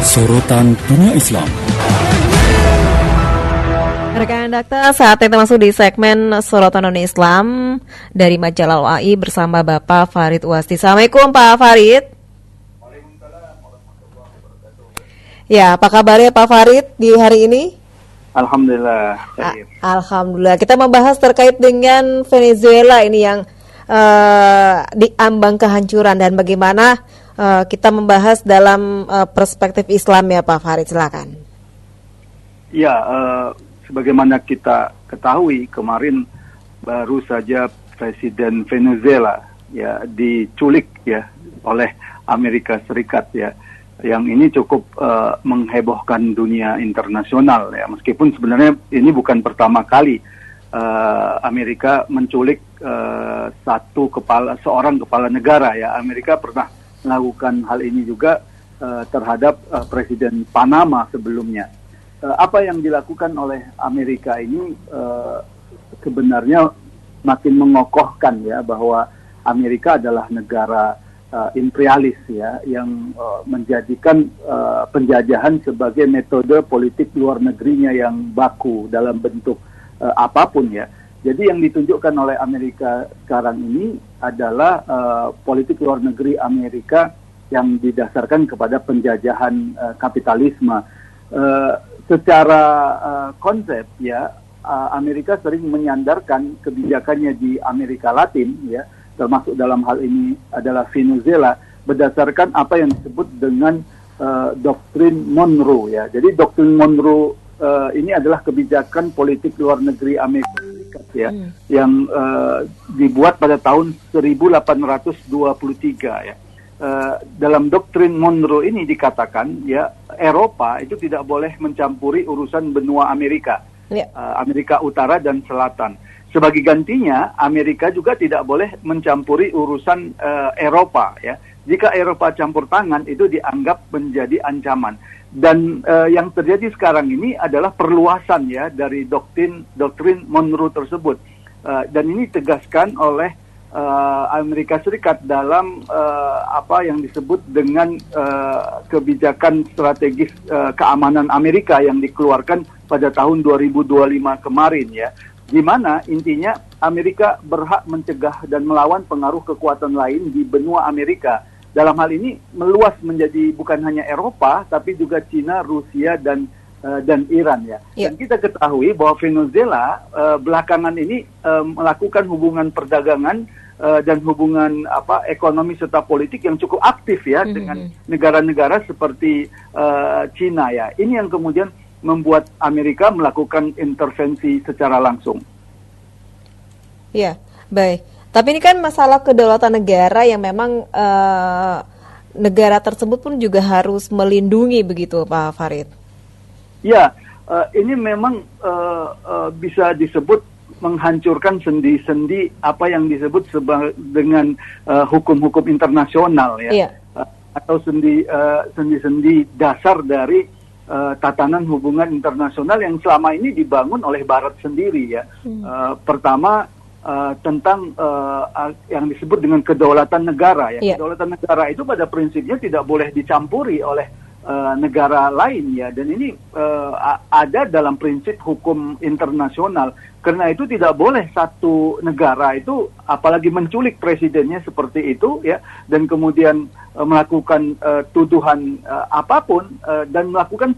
Sorotan Dunia Islam. Rekan Dakta, saat kita masuk di segmen Sorotan Dunia Islam dari Majalah UAI bersama Bapak Farid Uwasti. Assalamualaikum Pak Farid. Ya, apa kabarnya Pak Farid di hari ini? Alhamdulillah. Alhamdulillah. Kita membahas terkait dengan Venezuela ini yang diambang kehancuran dan bagaimana kita membahas dalam perspektif Islam ya Pak Farid, silakan. Ya, sebagaimana kita ketahui kemarin baru saja Presiden Venezuela ya diculik ya oleh Amerika Serikat ya, yang ini cukup menghebohkan dunia internasional ya, meskipun sebenarnya ini bukan pertama kali Amerika menculik seorang kepala negara ya. Amerika pernah melakukan hal ini juga terhadap Presiden Panama sebelumnya. Apa yang dilakukan oleh Amerika ini sebenarnya makin mengokohkan ya bahwa Amerika adalah negara imperialis ya, yang menjadikan penjajahan sebagai metode politik luar negerinya yang baku dalam bentuk apapun ya. Jadi yang ditunjukkan oleh Amerika sekarang ini adalah politik luar negeri Amerika yang didasarkan kepada penjajahan kapitalisme. Secara konsep ya, Amerika sering menyandarkan kebijakannya di Amerika Latin ya, termasuk dalam hal ini adalah Venezuela, berdasarkan apa yang disebut dengan doktrin Monroe ya. Jadi doktrin Monroe ini adalah kebijakan politik luar negeri Amerika Serikat ya, yang dibuat pada tahun 1823 ya. Dalam doktrin Monroe ini dikatakan ya, Eropa itu tidak boleh mencampuri urusan benua Amerika, Amerika Utara dan Selatan. Sebagai gantinya, Amerika juga tidak boleh mencampuri urusan Eropa ya. Jika Eropa campur tangan, itu dianggap menjadi ancaman. Dan yang terjadi sekarang ini adalah perluasan ya dari doktrin Monroe tersebut. Dan ini ditegaskan oleh Amerika Serikat dalam apa yang disebut dengan kebijakan strategis keamanan Amerika yang dikeluarkan pada tahun 2025 kemarin ya. Di mana intinya Amerika berhak mencegah dan melawan pengaruh kekuatan lain di benua Amerika. Dalam hal ini meluas menjadi bukan hanya Eropa, tapi juga Cina, Rusia, dan Iran ya. Dan kita ketahui bahwa Venezuela belakangan ini melakukan hubungan perdagangan dan hubungan ekonomi serta politik yang cukup aktif ya dengan negara-negara seperti Cina ya. Ini yang kemudian membuat Amerika melakukan intervensi secara langsung. Ya, baik. Tapi ini kan masalah kedaulatan negara yang memang negara tersebut pun juga harus melindungi begitu Pak Farid. Ya, ini memang bisa disebut menghancurkan sendi-sendi apa yang disebut dengan hukum-hukum internasional ya, atau sendi-sendi dasar dari tatanan hubungan internasional yang selama ini dibangun oleh Barat sendiri ya. Pertama tentang yang disebut dengan kedaulatan negara ya. Kedaulatan negara itu pada prinsipnya tidak boleh dicampuri oleh negara lain ya, dan ini ada dalam prinsip hukum internasional. Karena itu tidak boleh satu negara itu apalagi menculik presidennya seperti itu ya, dan kemudian melakukan tuduhan apapun dan melakukan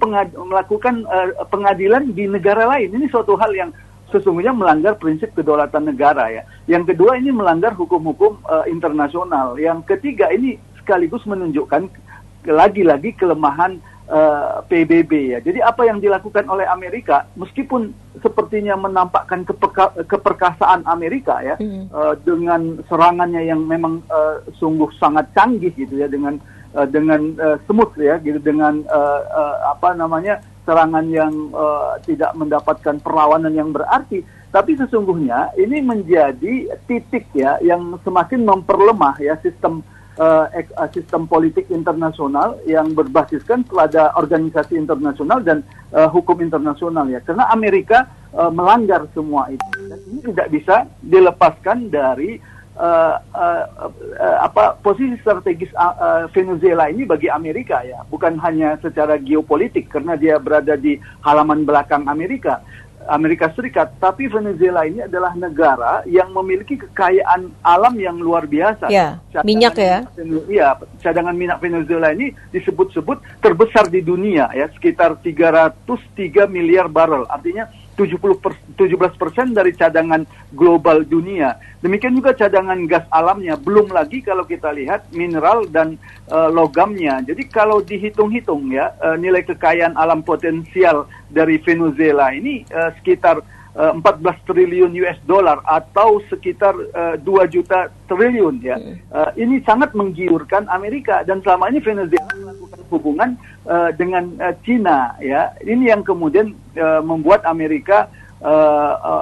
pengadilan di negara lain. Ini suatu hal yang sesungguhnya melanggar prinsip kedaulatan negara ya. Yang kedua, ini melanggar hukum-hukum internasional. Yang ketiga, ini sekaligus menunjukkan lagi-lagi kelemahan PBB ya. Jadi apa yang dilakukan oleh Amerika, meskipun sepertinya menampakkan keperkasaan Amerika ya, dengan serangannya yang memang sungguh sangat canggih gitu ya, dengan smooth ya gitu, dengan serangan yang tidak mendapatkan perlawanan yang berarti, tapi sesungguhnya ini menjadi titik ya yang semakin memperlemah ya sistem politik internasional yang berbasiskan pada organisasi internasional dan hukum internasional ya, karena Amerika melanggar semua itu, dan ini tidak bisa dilepaskan dari posisi strategis Venezuela ini bagi Amerika ya, bukan hanya secara geopolitik karena dia berada di halaman belakang Amerika Serikat, tapi Venezuela ini adalah negara yang memiliki kekayaan alam yang luar biasa. Ya, minyak ya. Iya, cadangan minyak Venezuela ini disebut-sebut terbesar di dunia ya, sekitar 303 miliar barrel. Artinya 17% dari cadangan global dunia. Demikian juga cadangan gas alamnya. Belum lagi kalau kita lihat mineral dan logamnya. Jadi kalau dihitung-hitung ya, nilai kekayaan alam potensial dari Venezuela ini sekitar 14 triliun US dollar atau sekitar 2 juta triliun ya. Ini sangat menggiurkan Amerika, dan selama ini Venezuela melakukan hubungan dengan Cina ya. Ini yang kemudian membuat Amerika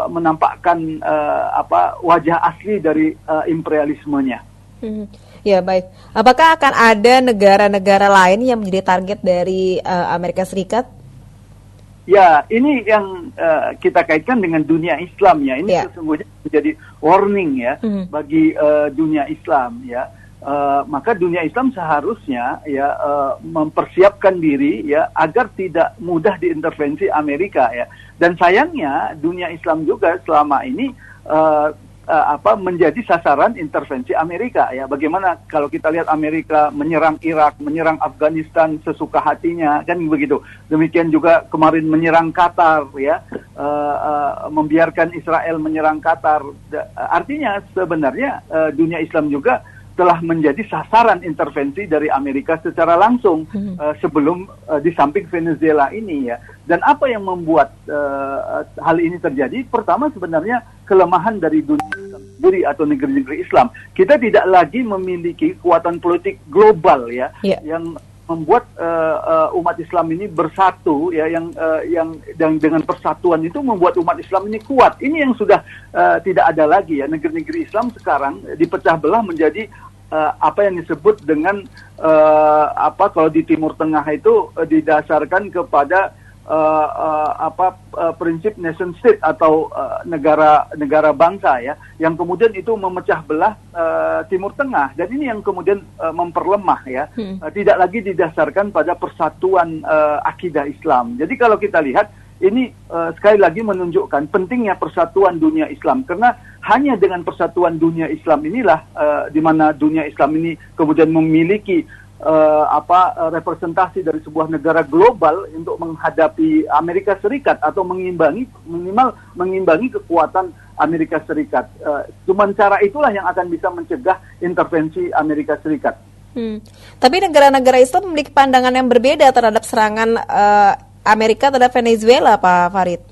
menampakkan wajah asli dari imperialismenya. Ya, baik. Apakah akan ada negara-negara lain yang menjadi target dari Amerika Serikat? Ya, ini yang kita kaitkan dengan dunia Islam ya. Ini sesungguhnya menjadi warning ya bagi dunia Islam ya. Maka dunia Islam seharusnya ya mempersiapkan diri ya agar tidak mudah diintervensi Amerika ya. Dan sayangnya dunia Islam juga selama ini menjadi sasaran intervensi Amerika ya. Bagaimana kalau kita lihat Amerika menyerang Irak, menyerang Afghanistan sesuka hatinya, kan begitu. Demikian juga kemarin menyerang Qatar ya, membiarkan Israel menyerang Qatar. Artinya sebenarnya dunia Islam juga telah menjadi sasaran intervensi dari Amerika secara langsung sebelum di samping Venezuela ini ya. Dan apa yang membuat hal ini terjadi? Pertama sebenarnya kelemahan dari dunia Islam sendiri atau negeri-negeri Islam. Kita tidak lagi memiliki kekuatan politik global ya, yang membuat umat Islam ini bersatu ya, yang dengan persatuan itu membuat umat Islam ini kuat. Ini yang sudah tidak ada lagi ya. Negeri-negeri Islam sekarang dipecah belah menjadi apa yang disebut dengan kalau di Timur Tengah itu didasarkan kepada prinsip nation state atau negara bangsa ya, yang kemudian itu memecah belah Timur Tengah, dan ini yang kemudian memperlemah ya, tidak lagi didasarkan pada persatuan akidah Islam. Jadi kalau kita lihat ini sekali lagi menunjukkan pentingnya persatuan dunia Islam, karena hanya dengan persatuan dunia Islam inilah di mana dunia Islam ini kemudian memiliki representasi dari sebuah negara global untuk menghadapi Amerika Serikat atau minimal mengimbangi kekuatan Amerika Serikat. Cuman cara itulah yang akan bisa mencegah intervensi Amerika Serikat. Tapi negara-negara Islam memiliki pandangan yang berbeda terhadap serangan Amerika terhadap Venezuela, Pak Farid.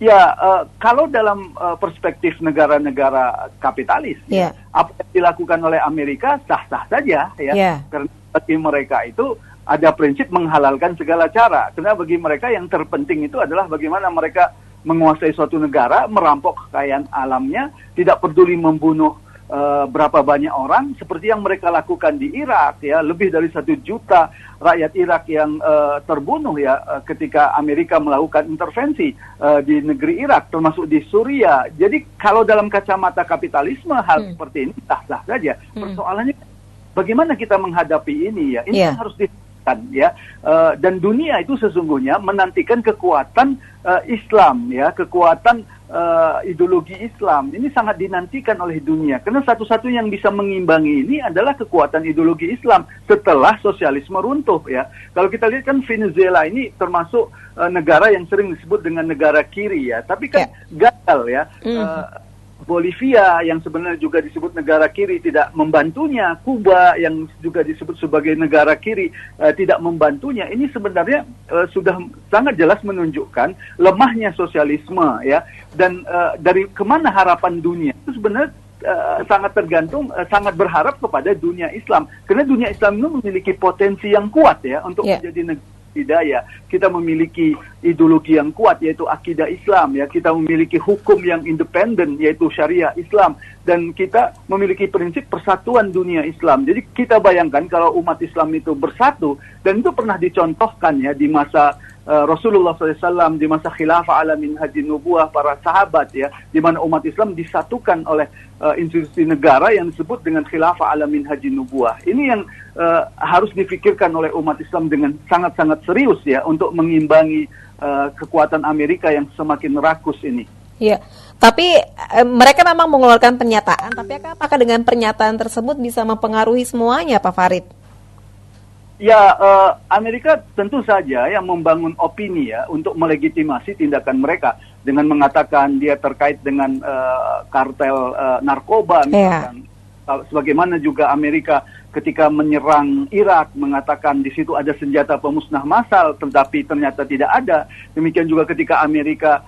Ya, kalau dalam perspektif negara-negara kapitalis, apa yang dilakukan oleh Amerika sah-sah saja, ya. Karena bagi mereka itu ada prinsip menghalalkan segala cara. Karena bagi mereka yang terpenting itu adalah bagaimana mereka menguasai suatu negara, merampok kekayaan alamnya, tidak peduli membunuh berapa banyak orang, seperti yang mereka lakukan di Irak ya, lebih dari 1 juta rakyat Irak yang terbunuh ya ketika Amerika melakukan intervensi di negeri Irak, termasuk di Suriah. Jadi kalau dalam kacamata kapitalisme hal seperti ini sah-sah saja. Persoalannya bagaimana kita menghadapi ini ya? Ini harus dilakukan ya. Dan dunia itu sesungguhnya menantikan kekuatan Islam ya, kekuatan ideologi Islam. Ini sangat dinantikan oleh dunia, karena satu-satunya yang bisa mengimbangi ini adalah kekuatan ideologi Islam setelah sosialisme runtuh ya. Kalau kita lihat kan Venezuela ini termasuk negara yang sering disebut dengan negara kiri ya, tapi kan gagal ya. Bolivia yang sebenarnya juga disebut negara kiri tidak membantunya, Kuba yang juga disebut sebagai negara kiri tidak membantunya. Ini sebenarnya sudah sangat jelas menunjukkan lemahnya sosialisme ya, dan dari kemana harapan dunia itu sebenarnya sangat tergantung, sangat berharap kepada dunia Islam, karena dunia Islam itu memiliki potensi yang kuat ya untuk menjadi negara hidayah. Kita memiliki ideologi yang kuat yaitu akidah Islam ya, kita memiliki hukum yang independen yaitu syariah Islam, dan kita memiliki prinsip persatuan dunia Islam. Jadi kita bayangkan kalau umat Islam itu bersatu, dan itu pernah dicontohkan ya di masa Rasulullah SAW, di masa khilafah ala minhajin nubuwah para sahabat ya, di mana umat Islam disatukan oleh institusi negara yang disebut dengan khilafah ala minhajin nubuwah. Ini yang harus difikirkan oleh umat Islam dengan sangat-sangat serius ya, untuk mengimbangi kekuatan Amerika yang semakin rakus ini. Ya, tapi mereka memang mengeluarkan pernyataan, tapi apakah dengan pernyataan tersebut bisa mempengaruhi semuanya, Pak Farid? Ya, Amerika tentu saja yang membangun opini ya untuk melegitimasi tindakan mereka dengan mengatakan dia terkait dengan kartel narkoba misalkan. Sebagaimana juga Amerika ketika menyerang Irak mengatakan di situ ada senjata pemusnah massal, tetapi ternyata tidak ada. Demikian juga ketika Amerika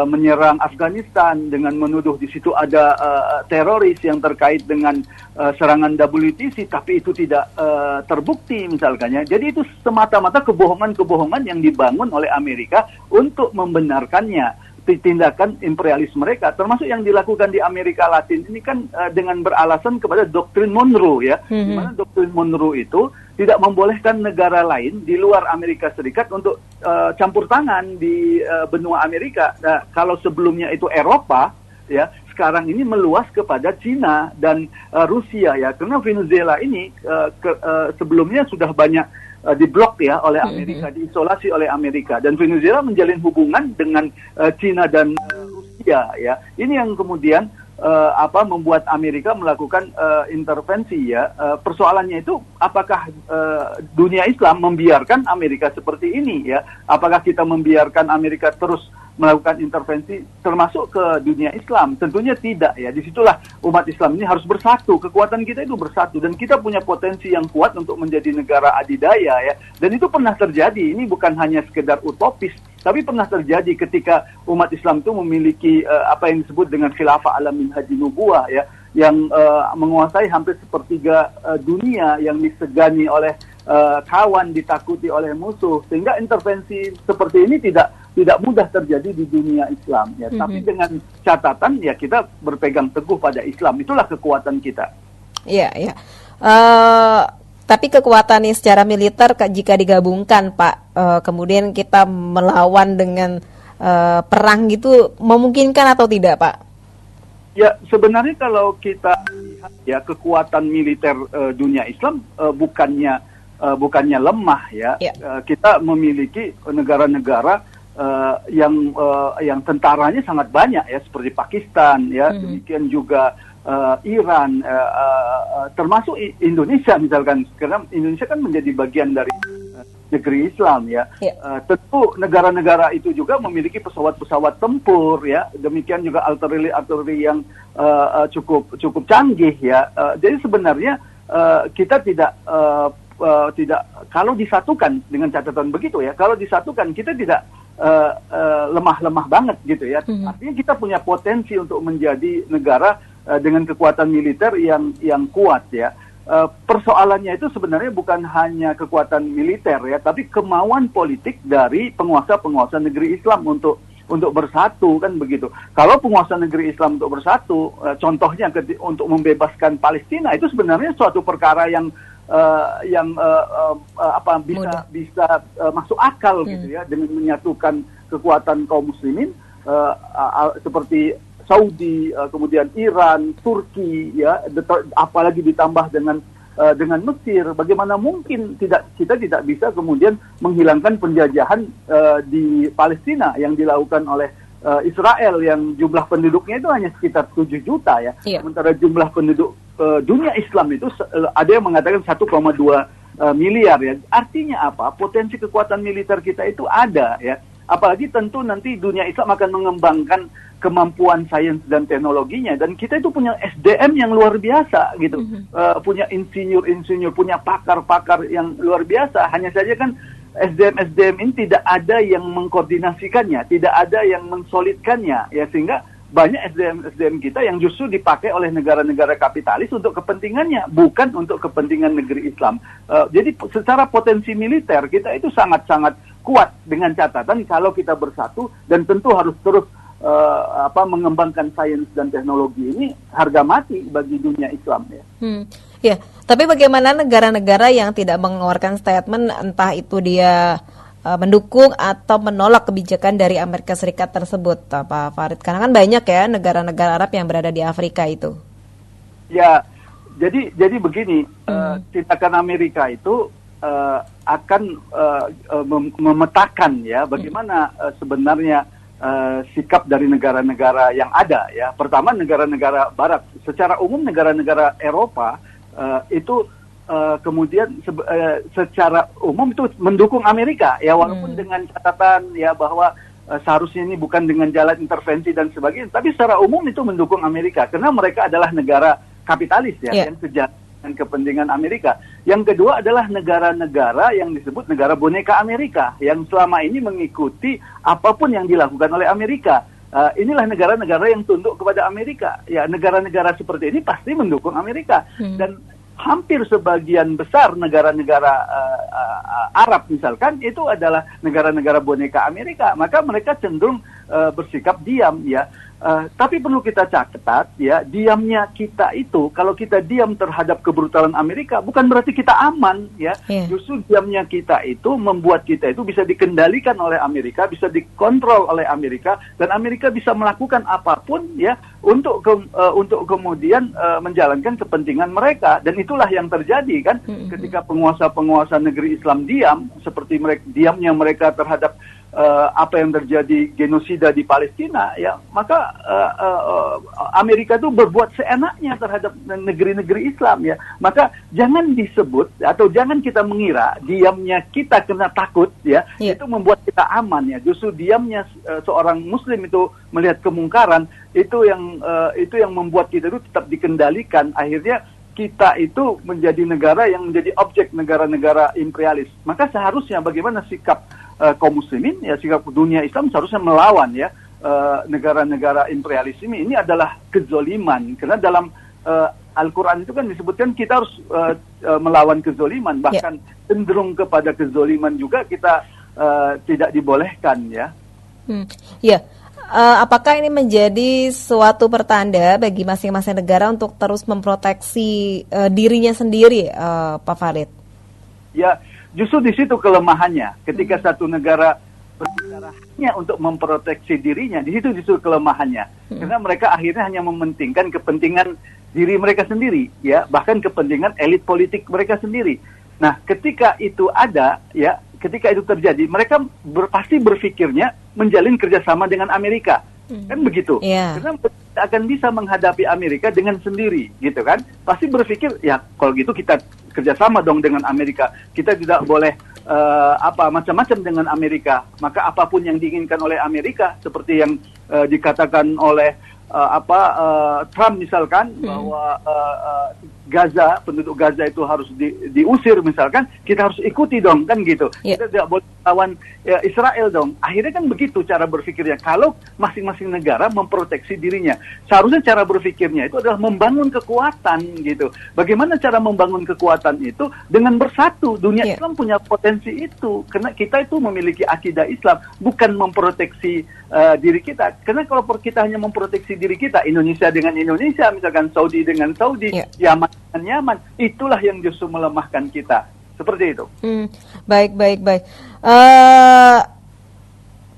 menyerang Afghanistan dengan menuduh di situ ada teroris yang terkait dengan serangan WTC, tapi itu tidak terbukti misalkannya. Jadi itu semata-mata kebohongan-kebohongan yang dibangun oleh Amerika untuk membenarkannya tindakan imperialis mereka, termasuk yang dilakukan di Amerika Latin ini kan dengan beralasan kepada doktrin Monroe ya, di mana doktrin Monroe itu tidak membolehkan negara lain di luar Amerika Serikat untuk campur tangan di benua Amerika. Nah, kalau sebelumnya itu Eropa ya, sekarang ini meluas kepada Cina dan Rusia ya, karena Venezuela ini sebelumnya sudah banyak diblok ya oleh Amerika, diisolasi oleh Amerika, dan Venezuela menjalin hubungan dengan Cina dan Rusia ya. Ini yang kemudian membuat Amerika melakukan intervensi ya. Persoalannya itu apakah dunia Islam membiarkan Amerika seperti ini ya? Apakah kita membiarkan Amerika terus melakukan intervensi termasuk ke dunia Islam? Tentunya tidak ya. Disitulah umat Islam ini harus bersatu. Kekuatan kita itu bersatu, dan kita punya potensi yang kuat untuk menjadi negara adidaya ya. Dan itu pernah terjadi. Ini bukan hanya sekedar utopis, tapi pernah terjadi ketika umat Islam itu memiliki apa yang disebut dengan khilafah ala minhajin nubuwah ya, yang menguasai hampir sepertiga dunia, yang disegani oleh kawan, ditakuti oleh musuh, sehingga intervensi seperti ini tidak mudah terjadi di dunia Islam ya. Tapi dengan catatan ya, kita berpegang teguh pada Islam, itulah kekuatan kita. Iya, iya. Tapi kekuatannya secara militer jika digabungkan, Pak, kemudian kita melawan dengan perang gitu, memungkinkan atau tidak, Pak? Ya, sebenarnya kalau kita lihat ya, kekuatan militer dunia Islam bukannya lemah ya. Kita memiliki negara-negara yang tentaranya sangat banyak ya, seperti Pakistan ya, demikian juga Iran, termasuk Indonesia misalkan, karena Indonesia kan menjadi bagian dari negeri Islam ya. Tentu negara-negara itu juga memiliki pesawat-pesawat tempur ya, demikian juga artileri yang cukup canggih ya. Jadi sebenarnya kita tidak kalau disatukan, dengan catatan begitu ya, kalau disatukan kita tidak lemah-lemah banget gitu ya. Artinya kita punya potensi untuk menjadi negara dengan kekuatan militer yang kuat ya. Persoalannya itu sebenarnya bukan hanya kekuatan militer ya, tapi kemauan politik dari penguasa-penguasa negeri Islam untuk bersatu, kan begitu. Kalau penguasa negeri Islam untuk bersatu, contohnya untuk membebaskan Palestina, itu sebenarnya suatu perkara yang bisa masuk akal gitu ya, dengan menyatukan kekuatan kaum muslimin seperti Saudi, kemudian Iran, Turki ya, apalagi ditambah dengan Mesir. Bagaimana mungkin kita tidak bisa kemudian menghilangkan penjajahan di Palestina yang dilakukan oleh Israel, yang jumlah penduduknya itu hanya sekitar 7 juta ya. Sementara jumlah penduduk dunia Islam itu ada yang mengatakan 1,2 miliar ya. Artinya apa? Potensi kekuatan militer kita itu ada ya. Apalagi tentu nanti dunia Islam akan mengembangkan kemampuan sains dan teknologinya, dan kita itu punya SDM yang luar biasa gitu, punya insinyur-insinyur, punya pakar-pakar yang luar biasa. Hanya saja kan SDM ini tidak ada yang mengkoordinasikannya, tidak ada yang mensolidkannya ya, sehingga banyak SDM kita yang justru dipakai oleh negara-negara kapitalis untuk kepentingannya, bukan untuk kepentingan negeri Islam. Jadi secara potensi militer kita itu sangat-sangat kuat, dengan catatan kalau kita bersatu, dan tentu harus terus mengembangkan sains dan teknologi ini harga mati bagi dunia Islam ya. Ya, tapi bagaimana negara-negara yang tidak mengeluarkan statement, entah itu dia mendukung atau menolak kebijakan dari Amerika Serikat tersebut, Pak Farid? Karena kan banyak ya negara-negara Arab yang berada di Afrika itu. Ya, jadi begini, tindakan Amerika itu akan memetakan ya bagaimana sebenarnya sikap dari negara-negara yang ada ya. Pertama negara-negara Barat, secara umum negara-negara Eropa itu kemudian secara umum itu mendukung Amerika ya, walaupun dengan catatan ya bahwa seharusnya ini bukan dengan jalan intervensi dan sebagainya, tapi secara umum itu mendukung Amerika karena mereka adalah negara kapitalis ya, yang sejalan dengan kepentingan Amerika. Yang kedua adalah negara-negara yang disebut negara boneka Amerika yang selama ini mengikuti apapun yang dilakukan oleh Amerika. Inilah negara-negara yang tunduk kepada Amerika. Ya, negara-negara seperti ini pasti mendukung Amerika. Dan hampir sebagian besar negara-negara Arab misalkan itu adalah negara-negara boneka Amerika. Maka mereka cenderung bersikap diam ya. Tapi perlu kita catat ya, diamnya kita itu, kalau kita diam terhadap kebrutalan Amerika, bukan berarti kita aman ya. Justru diamnya kita itu membuat kita itu bisa dikendalikan oleh Amerika, bisa dikontrol oleh Amerika, dan Amerika bisa melakukan apapun ya untuk kemudian menjalankan kepentingan mereka. Dan itulah yang terjadi kan ketika penguasa-penguasa negeri Islam diam, seperti diamnya mereka terhadap apa yang terjadi genosida di Palestina ya, maka Amerika itu berbuat seenaknya terhadap negeri-negeri Islam ya. Maka jangan disebut atau jangan kita mengira diamnya kita karena takut ya, itu membuat kita aman ya. Justru diamnya seorang muslim itu melihat kemungkaran itu yang membuat kita itu tetap dikendalikan. Akhirnya kita itu menjadi negara yang menjadi objek negara-negara imperialis. Maka seharusnya bagaimana sikap kaum muslimin ya, sikap dunia Islam seharusnya melawan ya negara-negara imperialis ini adalah kezoliman, karena dalam Al-Quran itu kan disebutkan kita harus melawan kezoliman, bahkan cenderung kepada kezoliman juga kita tidak dibolehkan ya. Apakah ini menjadi suatu pertanda bagi masing-masing negara untuk terus memproteksi dirinya sendiri, Pak Farid? Ya, justru di situ kelemahannya. Ketika satu negara berbicara hanya untuk memproteksi dirinya, di situ justru kelemahannya. Karena mereka akhirnya hanya mementingkan kepentingan diri mereka sendiri, ya, bahkan kepentingan elit politik mereka sendiri. Nah, ketika itu ada, ya, ketika itu terjadi, mereka pasti berpikirnya menjalin kerjasama dengan Amerika, kan begitu? Karena mereka akan bisa menghadapi Amerika dengan sendiri, gitu kan? Pasti berpikir, ya, kalau gitu kita kerjasama dong dengan Amerika. Kita tidak boleh macam-macam dengan Amerika. Maka apapun yang diinginkan oleh Amerika, seperti yang dikatakan oleh Trump misalkan, bahwa Gaza, penduduk Gaza itu harus diusir misalkan, kita harus ikuti dong, kan gitu. Kita tidak boleh lawan Israel dong. Akhirnya kan begitu cara berpikirnya. Kalau masing-masing negara memproteksi dirinya, seharusnya cara berpikirnya itu adalah membangun kekuatan gitu. Bagaimana cara membangun kekuatan itu? Dengan bersatu. Dunia Islam punya potensi itu, karena kita itu memiliki akidah Islam, bukan memproteksi diri kita. Karena kalau kita hanya memproteksi diri kita, Indonesia dengan Indonesia, misalkan Saudi dengan Saudi, Yaman dengan Yaman, itulah yang justru melemahkan kita. Seperti itu. Baik.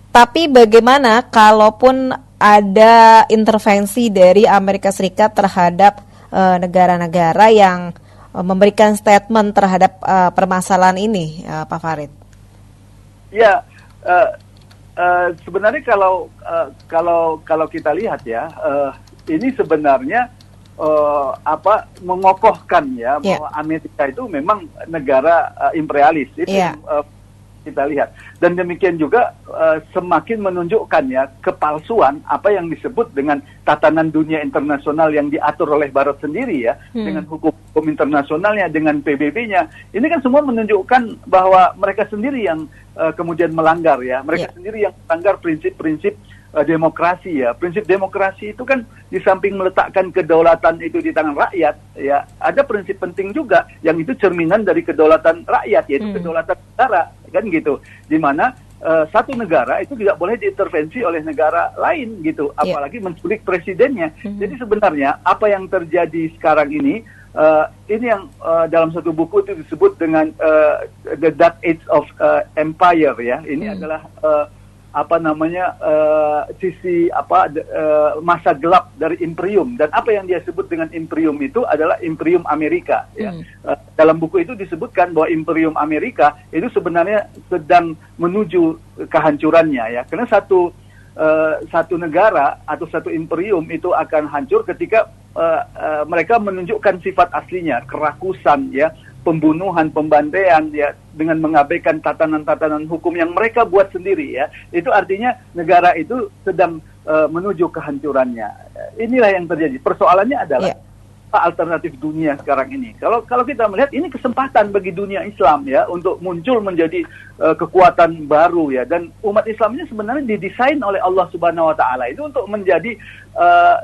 Tapi bagaimana kalaupun ada intervensi dari Amerika Serikat terhadap negara-negara yang memberikan statement terhadap permasalahan ini, Pak Farid? Ya, sebenarnya kalau kita lihat ya, ini sebenarnya mengokohkan ya bahwa Amerika itu memang negara imperialis, itu yang kita lihat. Dan demikian juga semakin menunjukkan ya kepalsuan apa yang disebut dengan tatanan dunia internasional yang diatur oleh Barat sendiri ya, dengan hukum internasionalnya, dengan PBB-nya. Ini kan semua menunjukkan bahwa mereka sendiri yang kemudian melanggar ya, mereka sendiri yang melanggar prinsip-prinsip demokrasi ya. Prinsip demokrasi itu kan di samping meletakkan kedaulatan itu di tangan rakyat ya, ada prinsip penting juga yang itu cerminan dari kedaulatan rakyat, yaitu kedaulatan negara, kan gitu. Di mana satu negara itu tidak boleh diintervensi oleh negara lain gitu, apalagi menculik presidennya. Jadi sebenarnya apa yang terjadi sekarang ini Ini yang dalam satu buku itu disebut dengan The Dark Age of Empire ya. Ini adalah sisi masa gelap dari imperium, dan apa yang dia sebut dengan imperium itu adalah imperium Amerika ya. Dalam buku itu disebutkan bahwa imperium Amerika itu sebenarnya sedang menuju kehancurannya ya, karena satu negara atau satu imperium itu akan hancur ketika mereka menunjukkan sifat aslinya, kerakusan ya, pembunuhan, pembantaian ya, dengan mengabaikan tatanan-tatanan hukum yang mereka buat sendiri ya. Itu artinya negara itu sedang menuju kehancurannya. Inilah yang terjadi. Persoalannya adalah apa alternatif dunia sekarang ini. Kalau kita melihat ini kesempatan bagi dunia Islam ya untuk muncul menjadi kekuatan baru ya, dan umat Islam ini sebenarnya didesain oleh Allah Subhanahu wa taala itu untuk menjadi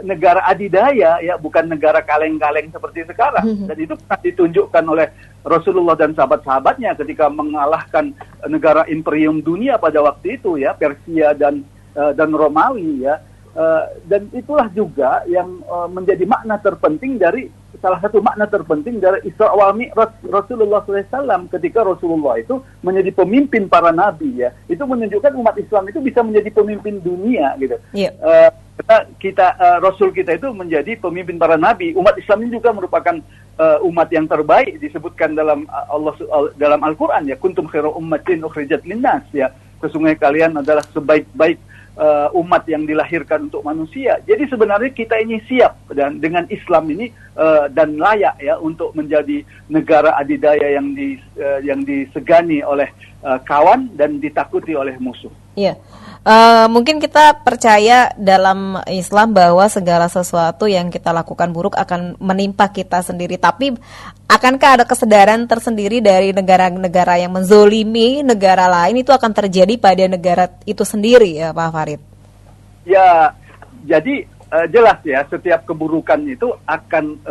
negara adidaya ya, bukan negara kaleng-kaleng seperti sekarang. Dan itu pernah ditunjukkan oleh Rasulullah dan sahabat-sahabatnya ketika mengalahkan negara imperium dunia pada waktu itu ya, Persia dan Romawi ya. Dan itulah juga yang menjadi makna terpenting dari salah satu makna terpenting dari Isra wal Mi'raj Rasulullah SAW, ketika Rasulullah itu menjadi pemimpin para nabi ya. Itu menunjukkan umat Islam itu bisa menjadi pemimpin dunia gitu. Karena Rasul kita itu menjadi pemimpin para nabi. Umat Islam ini juga merupakan umat yang terbaik, disebutkan dalam Al-Qur'an ya, kuntum khairu ummatin ukhrijat linnas ya. Sesungguhnya kalian adalah sebaik-baik umat yang dilahirkan untuk manusia. Jadi sebenarnya kita ini siap dan dengan Islam ini dan layak ya untuk menjadi negara adidaya yang disegani oleh kawan dan ditakuti oleh musuh. Iya. Mungkin kita percaya dalam Islam bahwa segala sesuatu yang kita lakukan buruk akan menimpa kita sendiri. Tapi akankah ada kesadaran tersendiri dari negara-negara yang menzolimi negara lain itu akan terjadi pada negara itu sendiri ya Pak Farid? Ya, jadi jelas ya, setiap keburukan itu akan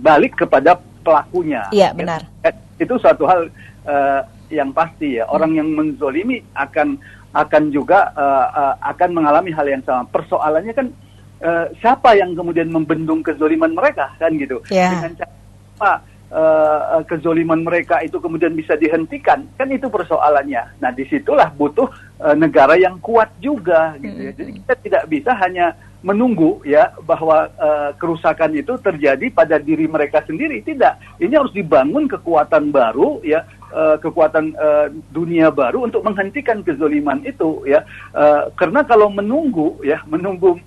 balik kepada pelakunya. Iya, benar. Itu suatu hal yang pasti ya. Orang yang menzolimi akan juga akan mengalami hal yang sama. Persoalannya kan siapa yang kemudian membendung kezoliman mereka kan gitu. Dengan cara kezoliman mereka itu kemudian bisa dihentikan, kan itu persoalannya. Nah disitulah butuh negara yang kuat juga gitu ya. Jadi kita tidak bisa hanya menunggu ya bahwa kerusakan itu terjadi pada diri mereka sendiri. Tidak, ini harus dibangun kekuatan baru ya, kekuatan dunia baru untuk menghentikan kezoliman itu ya. Karena kalau menunggu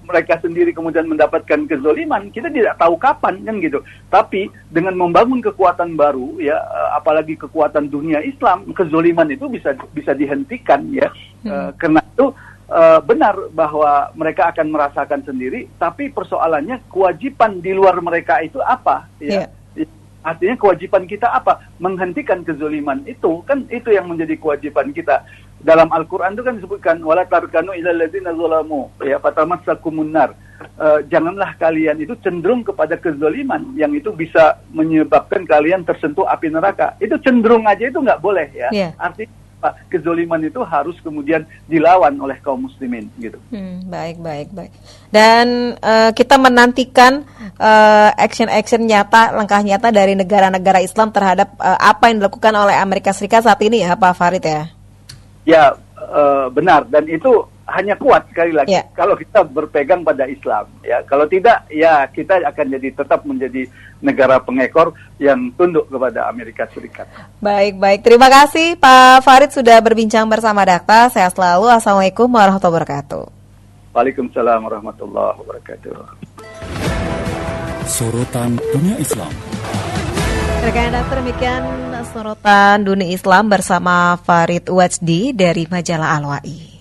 mereka sendiri kemudian mendapatkan kezoliman, kita tidak tahu kapan kan gitu. Tapi dengan membangun kekuatan baru ya, apalagi kekuatan dunia Islam, kezoliman itu bisa dihentikan ya. Karena itu benar bahwa mereka akan merasakan sendiri, tapi persoalannya kewajiban di luar mereka itu apa ya? Artinya kewajiban kita apa? Menghentikan kezoliman itu, kan itu yang menjadi kewajiban kita. Dalam Al-Qur'an itu kan disebutkan wala tarkanu ilal ladzina zalamu ya fatamassakumun nar. Janganlah kalian itu cenderung kepada kezoliman yang itu bisa menyebabkan kalian tersentuh api neraka. Itu cenderung aja itu nggak boleh ya. Artinya kezoliman itu harus kemudian dilawan oleh kaum muslimin gitu. Baik. Dan kita menantikan action nyata, langkah nyata dari negara-negara Islam terhadap apa yang dilakukan oleh Amerika Serikat saat ini ya Pak Farid ya. Ya benar, dan itu hanya kuat sekali lagi kalau kita berpegang pada Islam ya. Kalau tidak ya kita akan tetap menjadi negara pengekor yang tunduk kepada Amerika Serikat. Baik. Terima kasih Pak Farid sudah berbincang bersama Dakta. Sehat selalu. Assalamualaikum warahmatullahi wabarakatuh. Waalaikumsalam warahmatullahi wabarakatuh. Sorotan Dunia Islam. Rekan demikian sorotan dunia Islam bersama Farid Wajdi dari majalah Al-Wa'i.